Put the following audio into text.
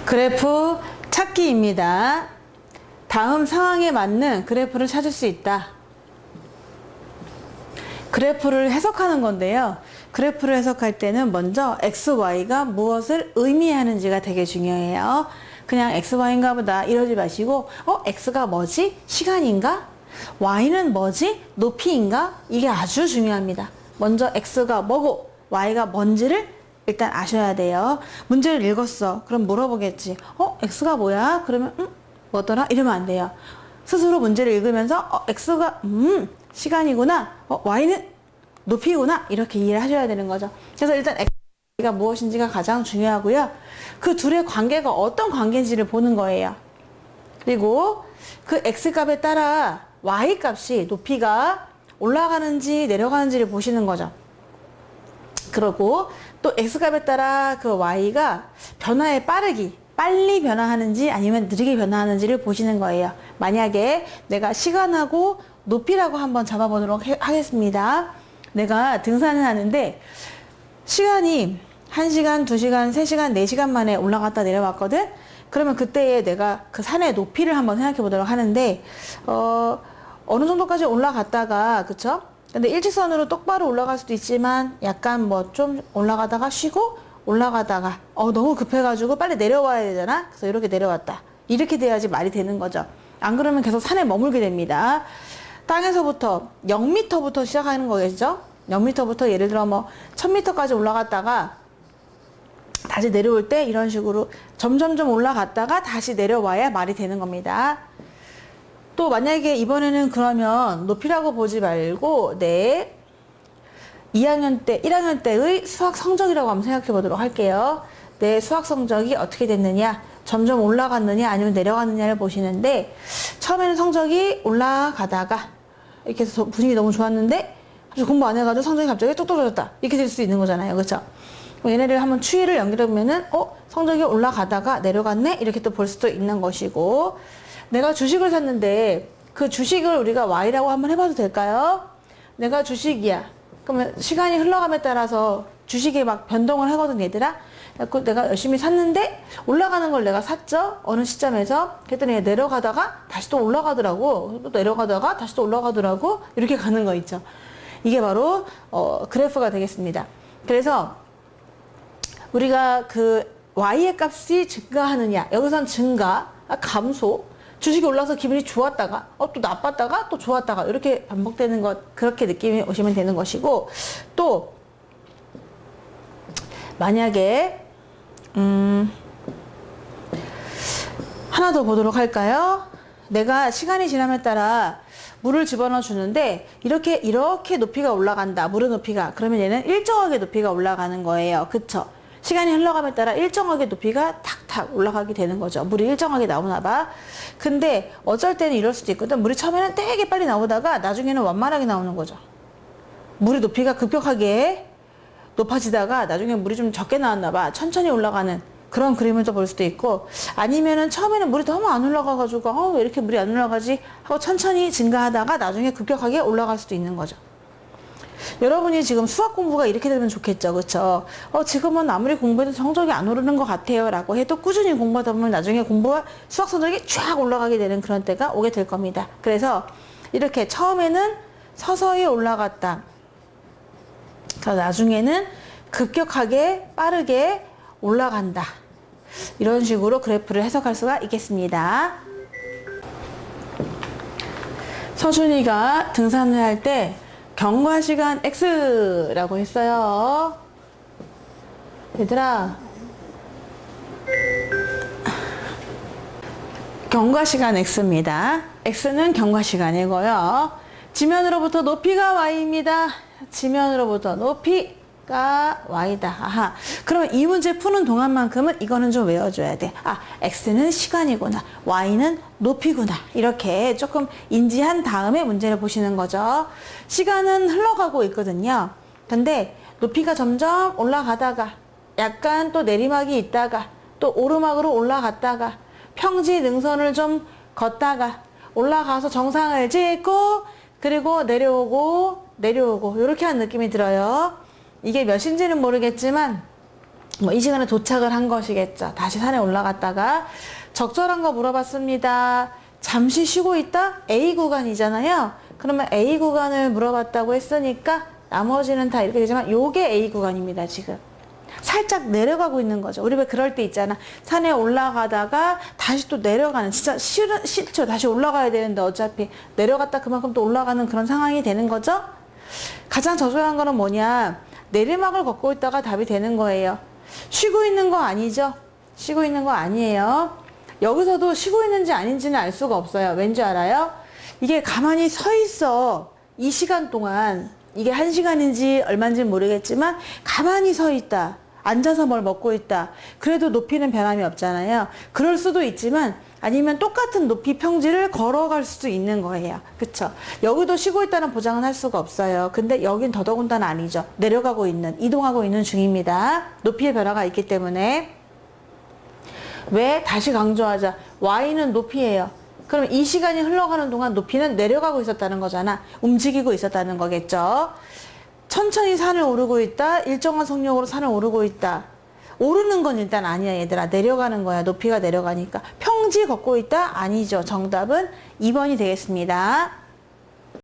그래프 찾기입니다. 다음 상황에 맞는 그래프를 찾을 수 있다. 그래프를 해석하는 건데요. 그래프를 해석할 때는 먼저 x, y가 무엇을 의미하는지가 되게 중요해요. 그냥 x, y인가 보다 이러지 마시고 x가 뭐지? 시간인가? y는 뭐지? 높이인가? 이게 아주 중요합니다. 먼저 x가 뭐고 y가 뭔지를 일단 아셔야 돼요. 문제를 읽었어. 그럼 물어보겠지. x가 뭐야? 그러면 뭐더라? 이러면 안 돼요. 스스로 문제를 읽으면서 x가 시간이구나. y는 높이구나. 이렇게 이해를 하셔야 되는 거죠. 그래서 일단 x가 무엇인지가 가장 중요하고요. 그 둘의 관계가 어떤 관계인지를 보는 거예요. 그리고 그 x값에 따라 y값이 높이가 올라가는지 내려가는지를 보시는 거죠. 그리고 또 x값에 따라 그 y가 변화의 빨리 변화하는지 아니면 느리게 변화하는지를 보시는 거예요. 만약에 내가 시간하고 높이라고 한번 잡아보도록 하겠습니다. 내가 등산을 하는데 시간이 1시간, 2시간, 3시간, 4시간 만에 올라갔다 내려왔거든? 그러면 그때에 내가 그 산의 높이를 한번 생각해 보도록 하는데 어느 정도까지 올라갔다가 그쵸? 근데 일직선으로 똑바로 올라갈 수도 있지만 약간 뭐 좀 올라가다가 쉬고 올라가다가 너무 급해가지고 빨리 내려와야 되잖아. 그래서 이렇게 내려왔다. 이렇게 돼야지 말이 되는 거죠. 안 그러면 계속 산에 머물게 됩니다. 땅에서부터 0m부터 시작하는 거겠죠. 0m부터 예를 들어 뭐 1000m까지 올라갔다가 다시 내려올 때 이런 식으로 점점점 올라갔다가 다시 내려와야 말이 되는 겁니다. 또 만약에 이번에는 그러면 높이라고 보지 말고 2학년 때, 1학년 때의 수학 성적이라고 한번 생각해 보도록 할게요. 내 수학 성적이 어떻게 됐느냐, 점점 올라갔느냐 아니면 내려갔느냐를 보시는데 처음에는 성적이 올라가다가 이렇게 해서 분위기 너무 좋았는데 공부 안 해가지고 성적이 갑자기 뚝 떨어졌다. 이렇게 될 수 있는 거잖아요. 그렇죠? 얘네를 한번 추이를 연결해 보면은 성적이 올라가다가 내려갔네? 이렇게 또 볼 수도 있는 것이고, 내가 주식을 샀는데 그 주식을 우리가 Y라고 한번 해봐도 될까요? 내가 주식이야. 그러면 시간이 흘러감에 따라서 주식이 막 변동을 하거든, 얘들아. 내가 열심히 샀는데 올라가는 걸 내가 샀죠? 어느 시점에서. 그랬더니 내려가다가 다시 또 올라가더라고. 또 내려가다가 다시 또 올라가더라고. 이렇게 가는 거 있죠. 이게 바로 그래프가 되겠습니다. 그래서 우리가 그 Y의 값이 증가하느냐, 여기선 증가, 감소, 주식이 올라서 기분이 좋았다가 또 나빴다가 또 좋았다가 이렇게 반복되는 것, 그렇게 느낌이 오시면 되는 것이고, 또 만약에 하나 더 보도록 할까요? 내가 시간이 지남에 따라 물을 집어넣어 주는데 이렇게 높이가 올라간다. 물의 높이가. 그러면 얘는 일정하게 높이가 올라가는 거예요. 그쵸? 시간이 흘러감에 따라 일정하게 높이가 탁탁 올라가게 되는 거죠. 물이 일정하게 나오나 봐. 근데 어쩔 때는 이럴 수도 있거든. 물이 처음에는 되게 빨리 나오다가 나중에는 완만하게 나오는 거죠. 물의 높이가 급격하게 높아지다가 나중에 물이 좀 적게 나왔나 봐. 천천히 올라가는 그런 그림을 또 볼 수도 있고, 아니면은 처음에는 물이 너무 안 올라가가지고 왜 이렇게 물이 안 올라가지 하고 천천히 증가하다가 나중에 급격하게 올라갈 수도 있는 거죠. 여러분이 지금 수학 공부가 이렇게 되면 좋겠죠. 그쵸? 지금은 아무리 공부해도 성적이 안 오르는 것 같아요 라고 해도 꾸준히 공부하다 보면 나중에 수학 성적이 쫙 올라가게 되는 그런 때가 오게 될 겁니다. 그래서 이렇게 처음에는 서서히 올라갔다, 나중에는 급격하게 빠르게 올라간다, 이런 식으로 그래프를 해석할 수가 있겠습니다. 서준이가 등산을 할 때 경과시간 X라고 했어요. 얘들아, 경과시간 X입니다. X는 경과시간이고요. 지면으로부터 높이가 Y입니다. 지면으로부터 높이가 Y다. 아하. 그럼 이 문제 푸는 동안만큼은 이거는 좀 외워줘야 돼. X는 시간이구나. Y는 높이구나. 이렇게 조금 인지한 다음에 문제를 보시는 거죠. 시간은 흘러가고 있거든요. 근데 높이가 점점 올라가다가 약간 또 내리막이 있다가 또 오르막으로 올라갔다가 평지 능선을 좀 걷다가 올라가서 정상을 찍고 그리고 내려오고 이렇게 한 느낌이 들어요. 이게 몇인지는 모르겠지만 뭐 이 시간에 도착을 한 것이겠죠. 다시 산에 올라갔다가 적절한 거 물어봤습니다. 잠시 쉬고 있다? A 구간이잖아요. 그러면 A 구간을 물어봤다고 했으니까 나머지는 다 이렇게 되지만 요게 A 구간입니다. 지금 살짝 내려가고 있는 거죠. 우리 왜 그럴 때 있잖아. 산에 올라가다가 다시 또 내려가는, 진짜 싫죠. 다시 올라가야 되는데 어차피 내려갔다 그만큼 또 올라가는 그런 상황이 되는 거죠. 가장 적절한 거는 뭐냐, 내리막을 걷고 있다가 답이 되는 거예요. 쉬고 있는 거 아니죠? 쉬고 있는 거 아니에요. 여기서도 쉬고 있는지 아닌지는 알 수가 없어요. 왠지 알아요? 이게 가만히 서 있어. 이 시간 동안, 이게 1시간인지 얼마인지 모르겠지만 가만히 서 있다. 앉아서 뭘 먹고 있다. 그래도 높이는 변함이 없잖아요. 그럴 수도 있지만 아니면 똑같은 높이 평지를 걸어갈 수도 있는 거예요. 그쵸? 여기도 쉬고 있다는 보장은 할 수가 없어요. 근데 여긴 더더군다나 아니죠. 내려가고 있는, 이동하고 있는 중입니다. 높이의 변화가 있기 때문에. 왜? 다시 강조하자. Y는 높이예요. 그럼 이 시간이 흘러가는 동안 높이는 내려가고 있었다는 거잖아. 움직이고 있었다는 거겠죠. 천천히 산을 오르고 있다. 일정한 속력으로 산을 오르고 있다. 오르는 건 일단 아니야, 얘들아. 내려가는 거야. 높이가 내려가니까. 평지 걷고 있다? 아니죠. 정답은 2번이 되겠습니다.